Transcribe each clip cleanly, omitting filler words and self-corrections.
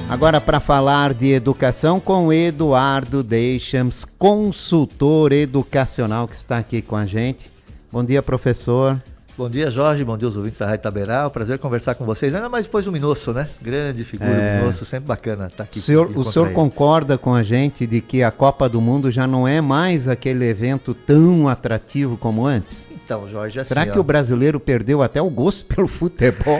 Agora para falar de educação com Eduardo Deschamps, consultor educacional que está aqui com a gente. Bom dia, professor. Bom dia, Jorge. Bom dia aos ouvintes da Rádio Taberal. Prazer conversar com vocês. Ainda mais depois do Minosso, né? Grande figura, o Minosso. Sempre bacana estar aqui. O senhor concorda com a gente de que a Copa do Mundo já não é mais aquele evento tão atrativo como antes? Então, Jorge, assim... Será que o brasileiro perdeu até o gosto pelo futebol?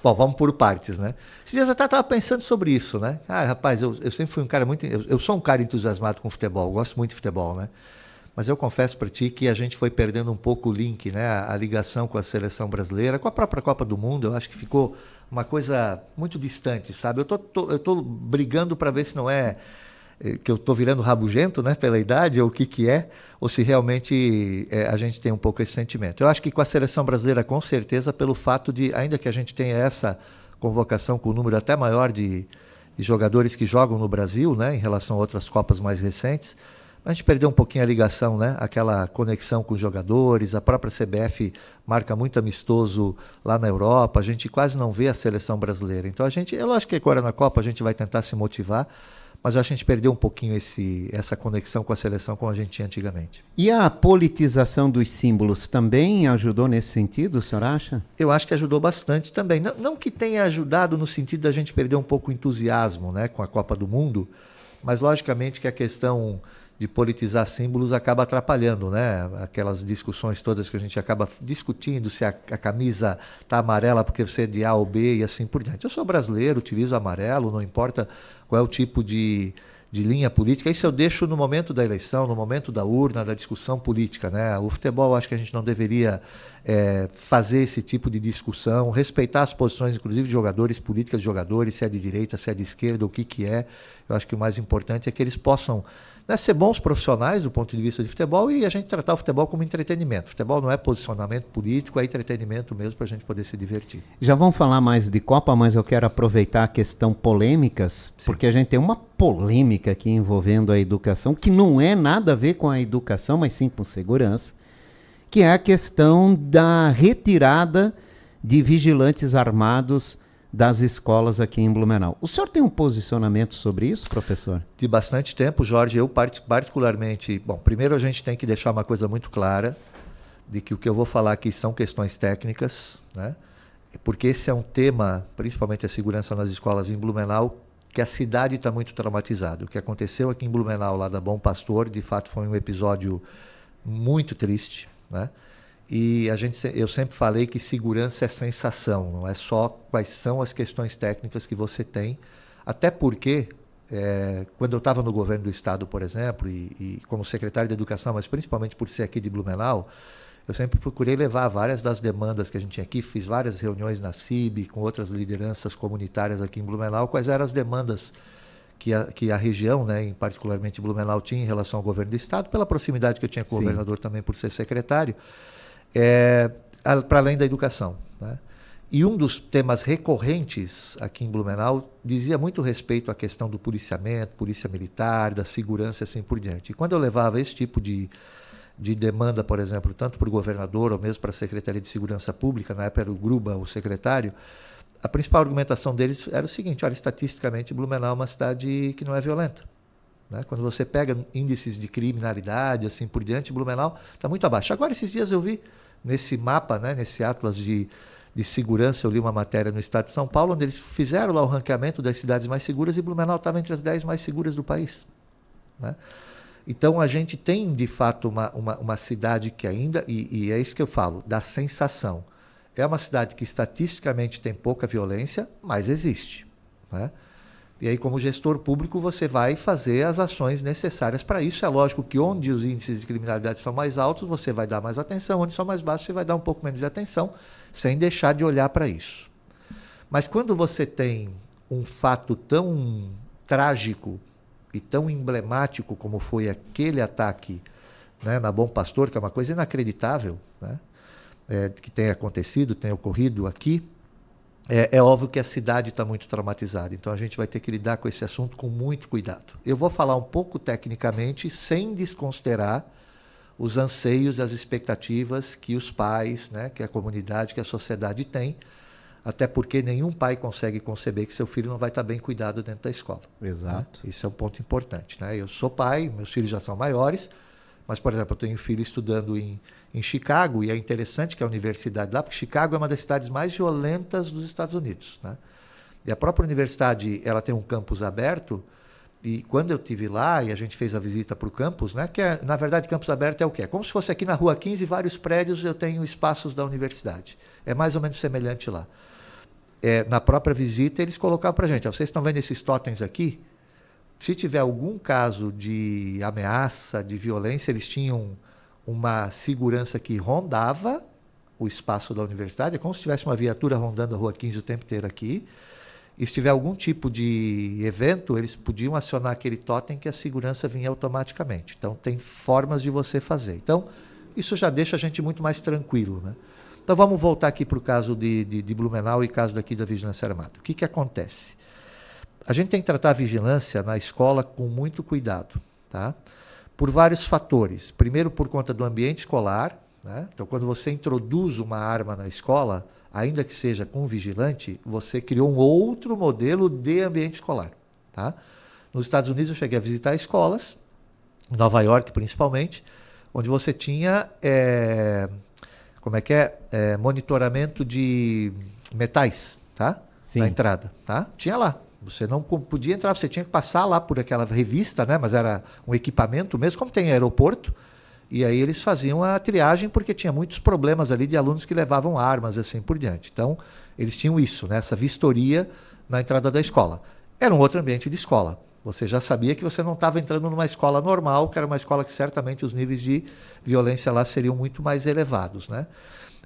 Bom, vamos por partes, né? Esses dias eu até estava pensando sobre isso, né? Ah, rapaz, eu sempre fui um cara muito... Eu sou um cara entusiasmado com futebol. Gosto muito de futebol, né? Mas eu confesso para ti que a gente foi perdendo um pouco o link, né? A ligação com a seleção brasileira, com a própria Copa do Mundo. Eu acho que ficou uma coisa muito distante, sabe? Eu tô brigando para ver se não é que eu tô virando rabugento, né? Pela idade, ou o que é, ou se realmente a gente tem um pouco esse sentimento. Eu acho que com a seleção brasileira, com certeza, pelo fato de, ainda que a gente tenha essa convocação com um número até maior de jogadores que jogam no Brasil, né? Em relação a outras Copas mais recentes, a gente perdeu um pouquinho a ligação, né? Aquela conexão com os jogadores, a própria CBF marca muito amistoso lá na Europa, a gente quase não vê a seleção brasileira. Então é lógico que agora na Copa a gente vai tentar se motivar, mas a gente perdeu um pouquinho essa conexão com a seleção como a gente tinha antigamente. E a politização dos símbolos também ajudou nesse sentido, o senhor acha? Eu acho que ajudou bastante também. Não que tenha ajudado no sentido da gente perder um pouco o entusiasmo, né, com a Copa do Mundo, mas logicamente que a questão de politizar símbolos acaba atrapalhando, né? Aquelas discussões todas que a gente acaba discutindo se a camisa está amarela porque você é de A ou B e assim por diante. Eu sou brasileiro, utilizo amarelo, não importa qual é o tipo de linha política. Isso eu deixo no momento da eleição, no momento da urna, da discussão política, né? O futebol, acho que a gente não deveria fazer esse tipo de discussão, respeitar as posições, inclusive, de jogadores, políticas de jogadores, se é de direita, se é de esquerda, o que é. Eu acho que o mais importante é que eles possam, né, ser bons profissionais do ponto de vista de futebol e a gente tratar o futebol como entretenimento. Futebol não é posicionamento político, é entretenimento mesmo para a gente poder se divertir. Já vamos falar mais de Copa, mas eu quero aproveitar a questão polêmicas, sim, porque a gente tem uma polêmica aqui envolvendo a educação, que não é nada a ver com a educação, mas sim com segurança, que é a questão da retirada de vigilantes armados das escolas aqui em Blumenau. O senhor tem um posicionamento sobre isso, professor? De bastante tempo, Jorge. Eu particularmente... Bom, primeiro a gente tem que deixar uma coisa muito clara, de que o que eu vou falar aqui são questões técnicas, né? Porque esse é um tema, principalmente a segurança nas escolas em Blumenau, que a cidade está muito traumatizada. O que aconteceu aqui em Blumenau, lá da Bom Pastor, de fato foi um episódio muito triste, né? E eu sempre falei que segurança é sensação, não é só quais são as questões técnicas que você tem. Até porque, quando eu estava no governo do estado, por exemplo, e como secretário de Educação, mas principalmente por ser aqui de Blumenau, eu sempre procurei levar várias das demandas que a gente tinha aqui, fiz várias reuniões na CIB, com outras lideranças comunitárias aqui em Blumenau, quais eram as demandas que a região, né, em particularmente Blumenau, tinha em relação ao governo do estado, pela proximidade que eu tinha com o governador também por ser secretário, para além da educação, né? E um dos temas recorrentes aqui em Blumenau dizia muito respeito à questão do policiamento, polícia militar, da segurança e assim por diante. E quando eu levava esse tipo de demanda, por exemplo, tanto para o governador ou mesmo para a Secretaria de Segurança Pública, na época era o Gruba, o secretário, a principal argumentação deles era o seguinte: olha, estatisticamente Blumenau é uma cidade que não é violenta, né? Quando você pega índices de criminalidade, assim por diante, Blumenau está muito abaixo. Agora, esses dias eu vi nesse mapa, né, nesse atlas de segurança, eu li uma matéria no estado de São Paulo, onde eles fizeram lá o ranqueamento das cidades mais seguras e Blumenau estava entre as 10 mais seguras do país, né? Então, a gente tem, de fato, uma cidade que ainda, e é isso que eu falo, da sensação. É uma cidade que estatisticamente tem pouca violência, mas existe, né? E aí, como gestor público, você vai fazer as ações necessárias para isso. É lógico que onde os índices de criminalidade são mais altos, você vai dar mais atenção. Onde são mais baixos, você vai dar um pouco menos de atenção, sem deixar de olhar para isso. Mas quando você tem um fato tão trágico e tão emblemático como foi aquele ataque, né, na Bom Pastor, que é uma coisa inacreditável, né, que tenha acontecido, tenha ocorrido aqui, é óbvio que a cidade está muito traumatizada. Então a gente vai ter que lidar com esse assunto com muito cuidado. Eu vou falar um pouco tecnicamente, sem desconsiderar os anseios e as expectativas que os pais, né, que a comunidade, que a sociedade tem até porque nenhum pai consegue conceber que seu filho não vai estar bem cuidado dentro da escola. Exato. Né? Isso é um ponto importante. Né? Eu sou pai, meus filhos já são maiores, mas, por exemplo, eu tenho um filho estudando em Chicago, e é interessante que a universidade lá, porque Chicago é uma das cidades mais violentas dos Estados Unidos. Né? E a própria universidade, ela tem um campus aberto, e quando eu estive lá e a gente fez a visita para o campus, né, que na verdade campus aberto é o quê? É como se fosse aqui na Rua 15, vários prédios, eu tenho espaços da universidade. É mais ou menos semelhante lá. Na própria visita, eles colocavam para a gente, vocês estão vendo esses totens aqui? Se tiver algum caso de ameaça, de violência, eles tinham uma segurança que rondava o espaço da universidade, é como se tivesse uma viatura rondando a Rua 15 o tempo inteiro aqui. E se tiver algum tipo de evento, eles podiam acionar aquele totem que a segurança vinha automaticamente. Então, tem formas de você fazer. Então, isso já deixa a gente muito mais tranquilo. Né? Então, vamos voltar aqui para o caso de Blumenau e caso daqui da Vigilância Armada. O que acontece? A gente tem que tratar a vigilância na escola com muito cuidado, tá? Por vários fatores. Primeiro, por conta do ambiente escolar. Né? Então, quando você introduz uma arma na escola, ainda que seja com vigilante, você criou um outro modelo de ambiente escolar. Tá? Nos Estados Unidos, eu cheguei a visitar escolas, em Nova York principalmente, onde você tinha monitoramento de metais, tá? Sim. Na entrada. Tá? Tinha lá. Você não podia entrar, você tinha que passar lá por aquela revista, né? Mas era um equipamento mesmo, como tem aeroporto. E aí eles faziam a triagem porque tinha muitos problemas ali de alunos que levavam armas assim por diante. Então, eles tinham isso, né? Essa vistoria na entrada da escola. Era um outro ambiente de escola. Você já sabia que você não estava entrando numa escola normal, que era uma escola que certamente os níveis de violência lá seriam muito mais elevados, né?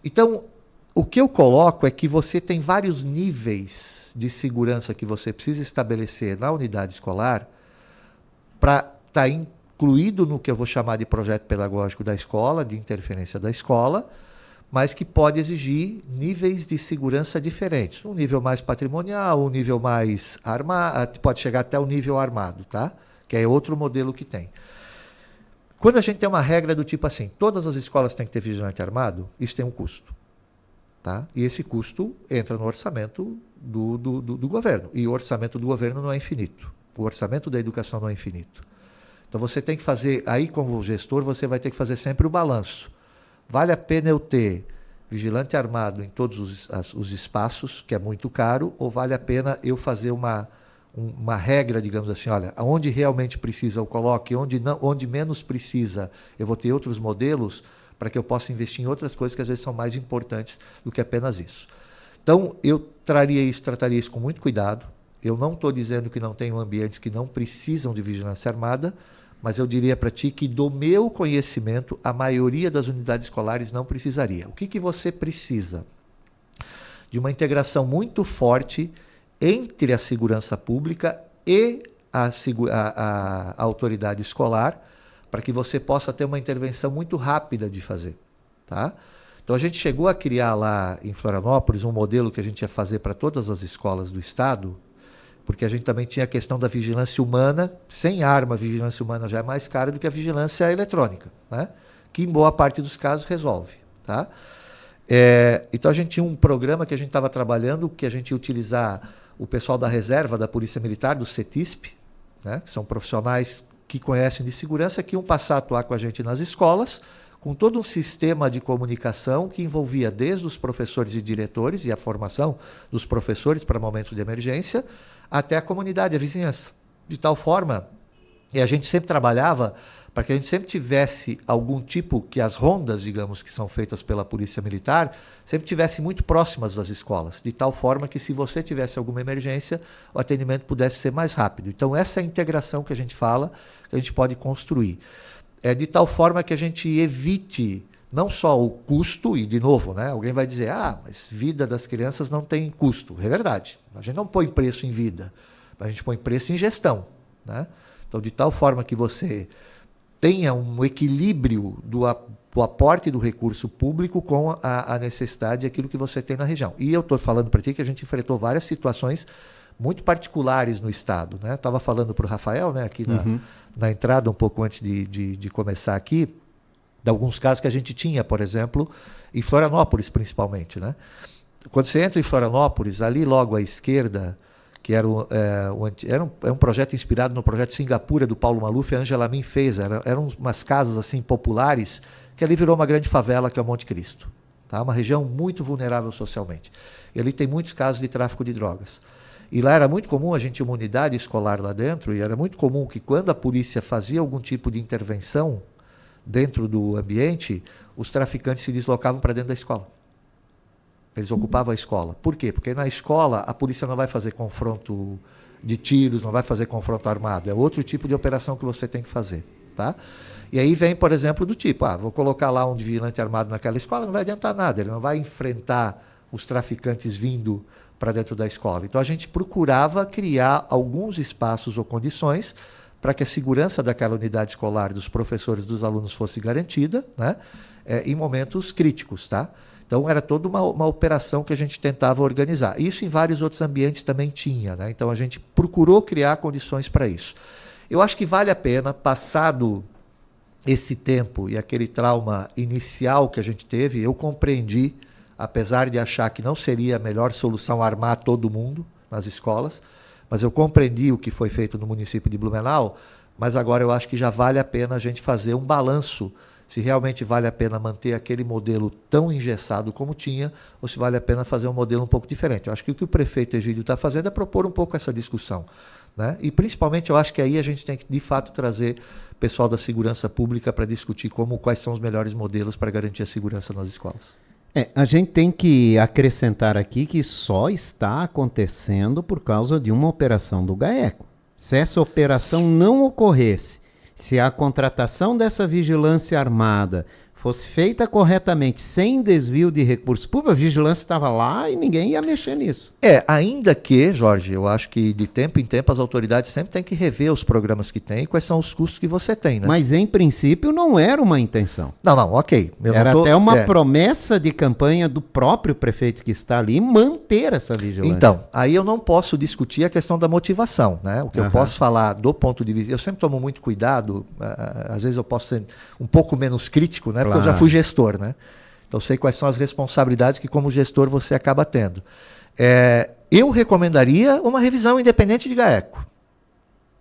Então, o que eu coloco é que você tem vários níveis de segurança que você precisa estabelecer na unidade escolar para estar incluído no que eu vou chamar de projeto pedagógico da escola, de interferência da escola, mas que pode exigir níveis de segurança diferentes. Um nível mais patrimonial, um nível mais armado, pode chegar até o nível armado, tá? Que é outro modelo que tem. Quando a gente tem uma regra do tipo assim, todas as escolas têm que ter vigilante armado, isso tem um custo. Tá? E esse custo entra no orçamento do governo. E o orçamento do governo não é infinito. O orçamento da educação não é infinito. Então você tem que fazer, aí como gestor, você vai ter que fazer sempre o balanço. Vale a pena eu ter vigilante armado em todos os espaços, que é muito caro, ou vale a pena eu fazer uma regra, digamos assim, olha, onde realmente precisa eu coloque, onde menos precisa eu vou ter outros modelos, para que eu possa investir em outras coisas que às vezes são mais importantes do que apenas isso. Então, eu trataria isso com muito cuidado. Eu não estou dizendo que não tenham ambientes que não precisam de vigilância armada, mas eu diria para ti que, do meu conhecimento, a maioria das unidades escolares não precisaria. O que você precisa? De uma integração muito forte entre a segurança pública e a autoridade escolar, para que você possa ter uma intervenção muito rápida de fazer. Tá? Então, a gente chegou a criar lá em Florianópolis um modelo que a gente ia fazer para todas as escolas do estado, porque a gente também tinha a questão da vigilância humana. Sem arma, a vigilância humana já é mais cara do que a vigilância eletrônica, né? Que em boa parte dos casos resolve. Tá? Então, a gente tinha um programa que a gente estava trabalhando, que a gente ia utilizar o pessoal da reserva da Polícia Militar, do CETISP, né? Que são profissionais que conhecem de segurança, que iam passar a atuar com a gente nas escolas, com todo um sistema de comunicação que envolvia desde os professores e diretores e a formação dos professores para momentos de emergência, até a comunidade, a vizinhança. De tal forma, e a gente sempre trabalhava para que a gente sempre tivesse algum tipo, que as rondas, digamos, que são feitas pela Polícia Militar, sempre tivessem muito próximas das escolas, de tal forma que se você tivesse alguma emergência, o atendimento pudesse ser mais rápido. Então, essa é a integração que a gente fala, que a gente pode construir. De tal forma que a gente evite não só o custo, e de novo, né, alguém vai dizer, mas vida das crianças não tem custo. É verdade, a gente não põe preço em vida, a gente põe preço em gestão. Né? Então, de tal forma que você tenha um equilíbrio do aporte do recurso público com a necessidade, aquilo que você tem na região. E eu estou falando para ti que a gente enfrentou várias situações muito particulares no estado. Né? Estava falando para o Rafael, né, aqui na entrada, um pouco antes de começar aqui, de alguns casos que a gente tinha, por exemplo, em Florianópolis principalmente. Né? quando você entra em Florianópolis, ali logo à esquerda, que era um projeto inspirado no projeto Singapura do Paulo Maluf, a Angela Min fez, eram umas casas assim populares, que ali virou uma grande favela, que é o Monte Cristo. Tá? Uma região muito vulnerável socialmente. E ali tem muitos casos de tráfico de drogas. E lá era muito comum, a gente tinha uma unidade escolar lá dentro, e era muito comum que quando a polícia fazia algum tipo de intervenção dentro do ambiente, os traficantes se deslocavam para dentro da escola. Eles ocupavam a escola. Por quê? Porque na escola a polícia não vai fazer confronto de tiros, não vai fazer confronto armado. É outro tipo de operação que você tem que fazer. Tá? E aí vem, por exemplo, do tipo, vou colocar lá um vigilante armado naquela escola, não vai adiantar nada, ele não vai enfrentar os traficantes vindo para dentro da escola. Então a gente procurava criar alguns espaços ou condições para que a segurança daquela unidade escolar, dos professores, dos alunos fosse garantida, né, em momentos críticos. Tá? Então era toda uma operação que a gente tentava organizar. Isso em vários outros ambientes também tinha. Né? Então a gente procurou criar condições para isso. Eu acho que vale a pena, passado esse tempo e aquele trauma inicial que a gente teve, eu compreendi, apesar de achar que não seria a melhor solução armar todo mundo nas escolas, mas eu compreendi o que foi feito no município de Blumenau, mas agora eu acho que já vale a pena a gente fazer um balanço, se realmente vale a pena manter aquele modelo tão engessado como tinha, ou se vale a pena fazer um modelo um pouco diferente. Eu acho que o que o prefeito Egídio está fazendo é propor um pouco essa discussão. Né? E principalmente eu acho que aí a gente tem que, de fato, trazer pessoal da segurança pública para discutir quais são os melhores modelos para garantir a segurança nas escolas. A gente tem que acrescentar aqui que só está acontecendo por causa de uma operação do GAECO. Se essa operação não ocorresse, se a contratação dessa vigilância armada fosse feita corretamente, sem desvio de recursos públicos, a vigilância estava lá e ninguém ia mexer nisso. Ainda que, Jorge, eu acho que de tempo em tempo as autoridades sempre têm que rever os programas que têm e quais são os custos que você tem. Né? Mas, em princípio, não era uma intenção. Não, ok. Era até uma promessa de campanha do próprio prefeito que está ali manter essa vigilância. Então, aí eu não posso discutir a questão da motivação. Né? O que eu posso falar do ponto de vista... Eu sempre tomo muito cuidado, às vezes eu posso ser um pouco menos crítico, né? Porque eu já fui gestor, né? Então sei quais são as responsabilidades que como gestor você acaba tendo. Eu recomendaria uma revisão independente de GAECO,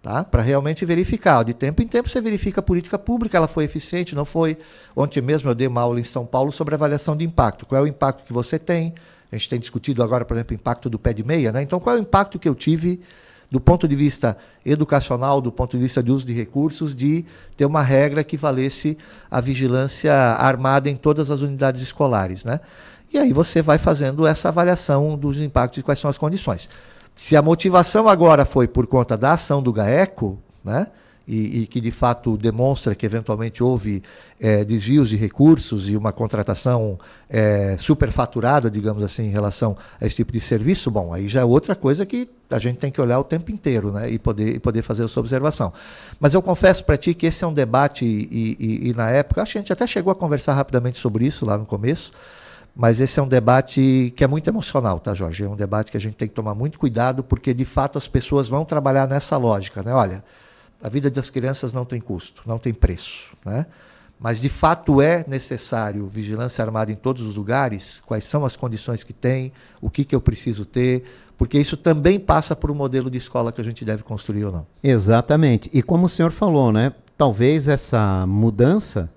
tá? Para realmente verificar. De tempo em tempo você verifica a política pública, ela foi eficiente, não foi. Ontem mesmo eu dei uma aula em São Paulo sobre avaliação de impacto. Qual é o impacto que você tem? A gente tem discutido agora, por exemplo, o impacto do pé de meia, né? Então qual é o impacto que eu tive do ponto de vista educacional, do ponto de vista de uso de recursos, de ter uma regra que valesse a vigilância armada em todas as unidades escolares, né? E aí você vai fazendo essa avaliação dos impactos e quais são as condições. Se a motivação agora foi por conta da ação do GAECO, né? E que de fato demonstra que eventualmente houve desvios de recursos e uma contratação superfaturada, digamos assim, em relação a esse tipo de serviço, bom, aí já é outra coisa que a gente tem que olhar o tempo inteiro, né, e poder fazer essa observação. Mas eu confesso para ti que esse é um debate, e na época, acho que a gente até chegou a conversar rapidamente sobre isso lá no começo, mas esse é um debate que é muito emocional, tá, Jorge? É um debate que a gente tem que tomar muito cuidado, porque de fato as pessoas vão trabalhar nessa lógica, né? Olha, a vida das crianças não tem custo, não tem preço, né? Mas de fato é necessário vigilância armada em todos os lugares, quais são as condições que tem, o que eu preciso ter, porque isso também passa por um modelo de escola que a gente deve construir ou não. Exatamente. E como o senhor falou, né? Talvez essa mudança,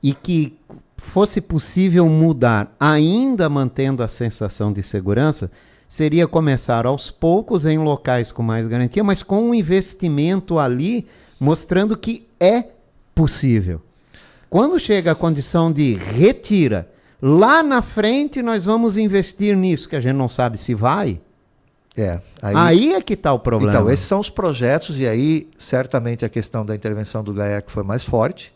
e que fosse possível mudar ainda mantendo a sensação de segurança, seria começar aos poucos em locais com mais garantia, mas com um investimento ali mostrando que é possível. Quando chega a condição de retira, lá na frente nós vamos investir nisso, que a gente não sabe se vai. Aí é que está o problema. Então, esses são os projetos, e aí certamente a questão da intervenção do GAECO foi mais forte,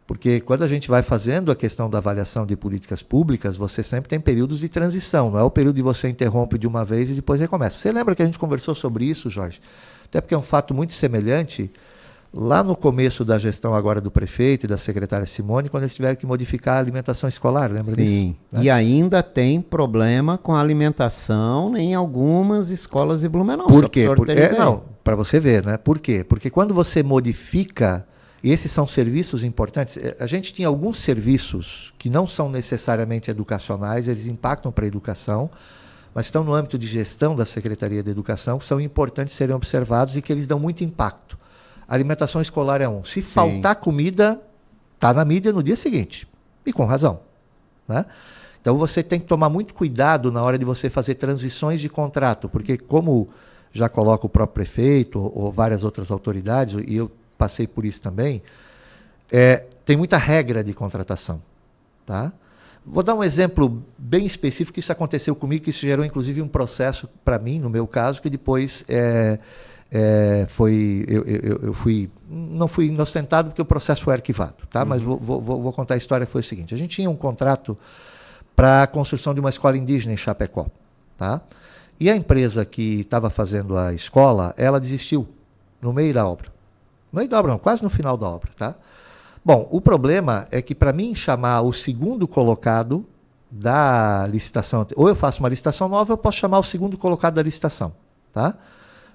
porque quando a gente vai fazendo a questão da avaliação de políticas públicas, você sempre tem períodos de transição, não é o período de você interrompe de uma vez e depois recomeça. Você lembra que a gente conversou sobre isso, Jorge? Até porque é um fato muito semelhante, lá no começo da gestão agora do prefeito e da secretária Simone, quando eles tiveram que modificar a alimentação escolar, lembra disso? Sim, né? E ainda tem problema com a alimentação em algumas escolas de Blumenau. Por quê? Não, para você ver, né? Por quê? Porque quando você modifica... E esses são serviços importantes. A gente tinha alguns serviços que não são necessariamente educacionais, eles impactam para a educação, mas estão no âmbito de gestão da Secretaria de Educação, que são importantes serem observados e que eles dão muito impacto. A alimentação escolar é um. Se faltar comida, está na mídia no dia seguinte. E com razão. Né? Então você tem que tomar muito cuidado na hora de você fazer transições de contrato, porque como já coloca o próprio prefeito ou várias outras autoridades, e eu passei por isso também, tem muita regra de contratação. Tá? Vou dar um exemplo bem específico, que isso aconteceu comigo, que isso gerou inclusive um processo para mim, no meu caso, que depois não fui inocentado porque o processo foi arquivado, tá? Mas vou contar a história, que foi o seguinte: a gente tinha um contrato para a construção de uma escola indígena em Chapecó, tá? E a empresa que estava fazendo a escola, ela desistiu no meio da obra. No meio da obra não, quase no final da obra, tá? Bom, o problema é que para mim chamar o segundo colocado da licitação, ou eu faço uma licitação nova, eu posso chamar o segundo colocado da licitação, tá?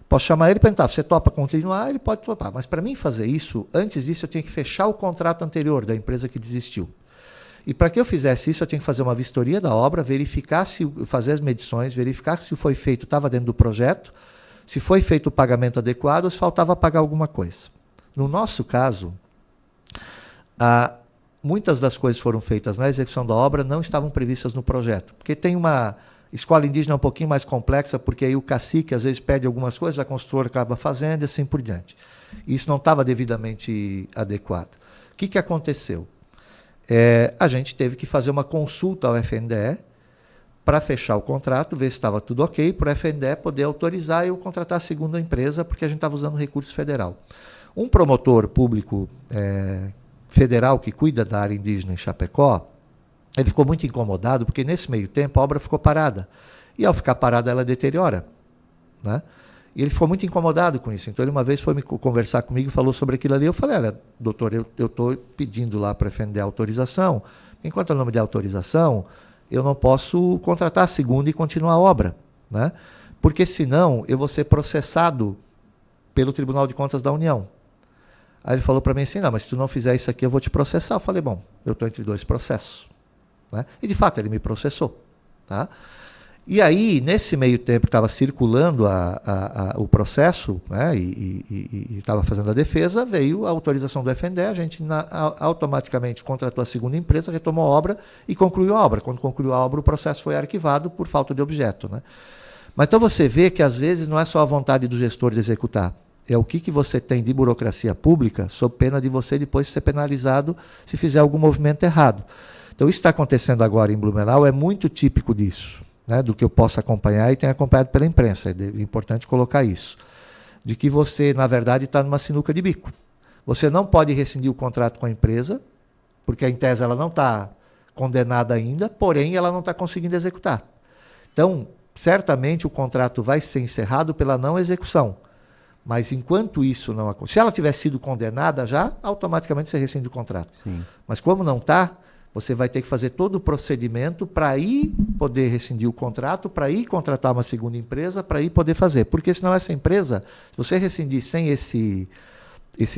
Posso chamar ele e perguntar, você topa continuar? Ele pode topar. Mas para mim fazer isso, antes disso eu tinha que fechar o contrato anterior da empresa que desistiu. E para que eu fizesse isso, eu tinha que fazer uma vistoria da obra, verificar fazer as medições, verificar se foi feito, estava dentro do projeto, se foi feito o pagamento adequado ou se faltava pagar alguma coisa. No nosso caso, muitas das coisas foram feitas na execução da obra, não estavam previstas no projeto. Porque tem uma escola indígena um pouquinho mais complexa, porque aí o cacique às vezes pede algumas coisas, a construtora acaba fazendo e assim por diante. Isso não estava devidamente adequado. O que aconteceu? A gente teve que fazer uma consulta ao FNDE para fechar o contrato, ver se estava tudo ok, para o FNDE poder autorizar eu contratar a segunda empresa, porque a gente estava usando recurso federal. Um promotor público federal que cuida da área indígena em Chapecó, ele ficou muito incomodado, porque nesse meio tempo a obra ficou parada. E ao ficar parada, ela deteriora. Né? E ele ficou muito incomodado com isso. Então, ele uma vez foi conversar comigo e falou sobre aquilo ali. Eu falei, olha, doutor, eu estou pedindo lá para a FNDE autorização. Enquanto eu não me der autorização, eu não posso contratar a segunda e continuar a obra. Né? Porque senão eu vou ser processado pelo Tribunal de Contas da União. Aí ele falou para mim assim, não, mas se tu não fizer isso aqui, eu vou te processar. Eu falei, bom, eu estou entre dois processos. Né? E de fato ele me processou. Tá? E aí, nesse meio tempo que estava circulando o processo, né, e estava fazendo a defesa, veio a autorização do FNDE, a gente automaticamente contratou a segunda empresa, retomou a obra e concluiu a obra. Quando concluiu a obra, o processo foi arquivado por falta de objeto. Né? Mas então você vê que às vezes não é só a vontade do gestor de executar, é o que você tem de burocracia pública, sob pena de você depois ser penalizado se fizer algum movimento errado. Então isso está acontecendo agora em Blumenau, é muito típico disso. Né, do que eu posso acompanhar e tenho acompanhado pela imprensa, é importante colocar isso, de que você, na verdade, está numa sinuca de bico. Você não pode rescindir o contrato com a empresa, porque em tese ela não está condenada ainda, porém ela não está conseguindo executar. Então, certamente o contrato vai ser encerrado pela não execução, mas enquanto isso não acontece, se ela tiver sido condenada já, automaticamente você rescinde o contrato. Sim. Mas como não está, você vai ter que fazer todo o procedimento para aí poder rescindir o contrato, para aí contratar uma segunda empresa, para aí poder fazer. Porque senão essa empresa, se você rescindir sem esse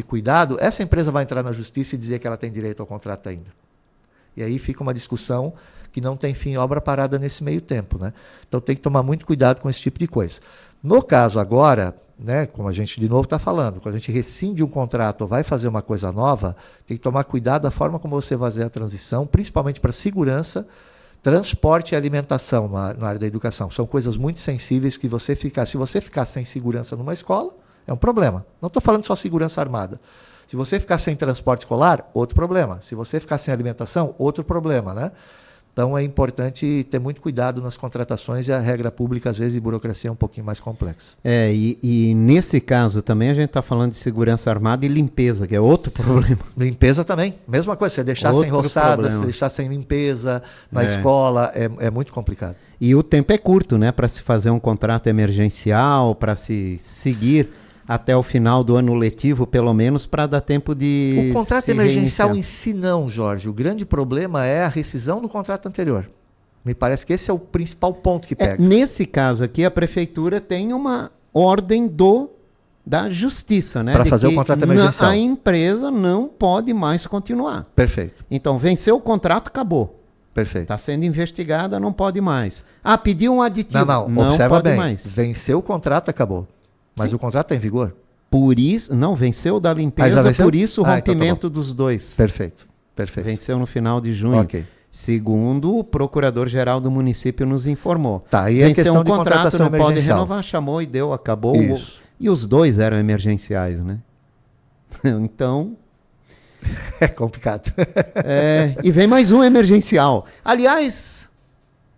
cuidado, essa empresa vai entrar na justiça e dizer que ela tem direito ao contrato ainda. E aí fica uma discussão que não tem fim, obra parada nesse meio tempo. Né? Então tem que tomar muito cuidado com esse tipo de coisa. No caso agora, né, como a gente de novo está falando, quando a gente rescinde um contrato ou vai fazer uma coisa nova, tem que tomar cuidado da forma como você vai fazer a transição, principalmente para segurança, transporte e alimentação na área da educação. São coisas muito sensíveis que se você ficar sem segurança numa escola, é um problema. Não estou falando só segurança armada. Se você ficar sem transporte escolar, outro problema. Se você ficar sem alimentação, outro problema, né? Então é importante ter muito cuidado nas contratações e a regra pública, às vezes, de burocracia é um pouquinho mais complexa. E nesse caso também a gente está falando de segurança armada e limpeza, que é outro problema. Limpeza também, mesma coisa, você deixar sem roçada, você deixar sem limpeza na escola, é muito complicado. E o tempo é curto, né, para se fazer um contrato emergencial, para se seguir até o final do ano letivo, pelo menos, para dar tempo de o contrato emergencial em si não, Jorge. O grande problema é a rescisão do contrato anterior. Me parece que esse é o principal ponto que pega. Nesse caso aqui, a prefeitura tem uma ordem do da justiça, né? Para fazer o contrato emergencial. A empresa não pode mais continuar. Perfeito. Então, venceu o contrato, acabou. Perfeito. Está sendo investigada, não pode mais. Ah, pediu um aditivo. Não, observa pode bem. mais. Venceu o contrato, acabou. Mas Sim. o contrato está em vigor? Por isso, não, venceu da limpeza, venceu? por isso o rompimento então tá dos dois. Perfeito. Perfeito. Venceu no final de junho. Ok. Segundo o procurador-geral do município nos informou. Tá, e a Venceu questão um de contrato, contratação não pode emergencial? renovar, chamou e deu, acabou. Isso. E os dois eram emergenciais, né? Então, É complicado. e vem mais um emergencial. Aliás,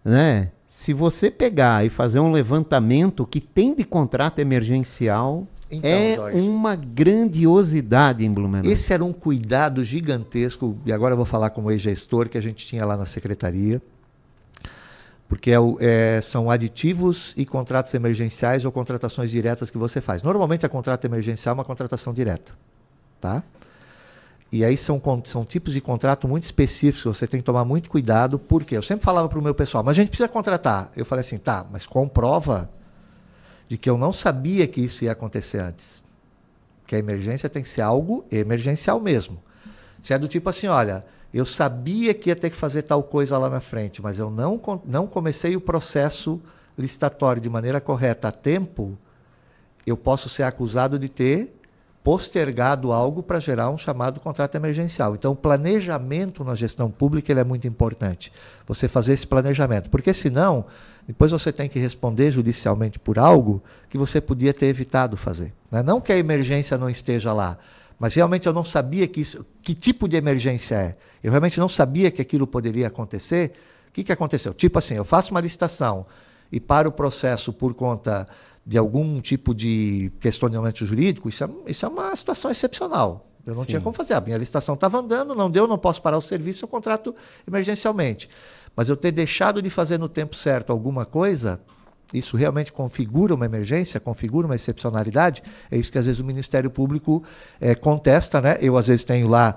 né, se você pegar e fazer um levantamento que tem de contrato emergencial, Então, é Jorge, uma grandiosidade em Blumenau. esse era um cuidado gigantesco, e agora eu vou falar como ex-gestor que a gente tinha lá na secretaria, porque são aditivos e contratos emergenciais ou contratações diretas que você faz. Normalmente a contrato emergencial é uma contratação direta, tá? E aí são tipos de contrato muito específicos, você tem que tomar muito cuidado, porque eu sempre falava para o meu pessoal, mas a gente precisa contratar. Eu falei assim, tá, mas comprova de que eu não sabia que isso ia acontecer antes. Que a emergência tem que ser algo emergencial mesmo. Se é do tipo assim, olha, eu sabia que ia ter que fazer tal coisa lá na frente, mas eu não comecei o processo licitatório de maneira correta a tempo, eu posso ser acusado de ter postergado algo para gerar um chamado contrato emergencial. Então, o planejamento na gestão pública ele é muito importante. Você fazer esse planejamento. Porque, senão, depois você tem que responder judicialmente por algo que você podia ter evitado fazer. Né? Não que a emergência não esteja lá, mas realmente eu não sabia que tipo de emergência é. Eu realmente não sabia que aquilo poderia acontecer. O que aconteceu? Tipo assim, eu faço uma licitação e paro o processo por conta de algum tipo de questionamento jurídico, isso é uma situação excepcional. Eu não tinha como fazer. A minha licitação estava andando, não deu, não posso parar o serviço, eu contrato emergencialmente. Mas eu ter deixado de fazer no tempo certo alguma coisa, isso realmente configura uma emergência, configura uma excepcionalidade, é isso que às vezes o Ministério Público contesta, né? Eu às vezes tenho lá,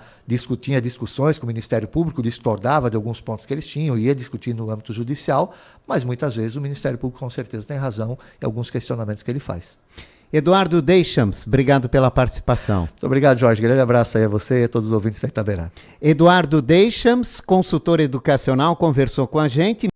tinha discussões com o Ministério Público, discordava de alguns pontos que eles tinham, ia discutir no âmbito judicial, mas muitas vezes o Ministério Público com certeza tem razão em alguns questionamentos que ele faz. Eduardo Deschamps, obrigado pela participação. Muito obrigado, Jorge. Grande abraço aí a você e a todos os ouvintes da Itaberá. Eduardo Deschamps, consultor educacional, conversou com a gente.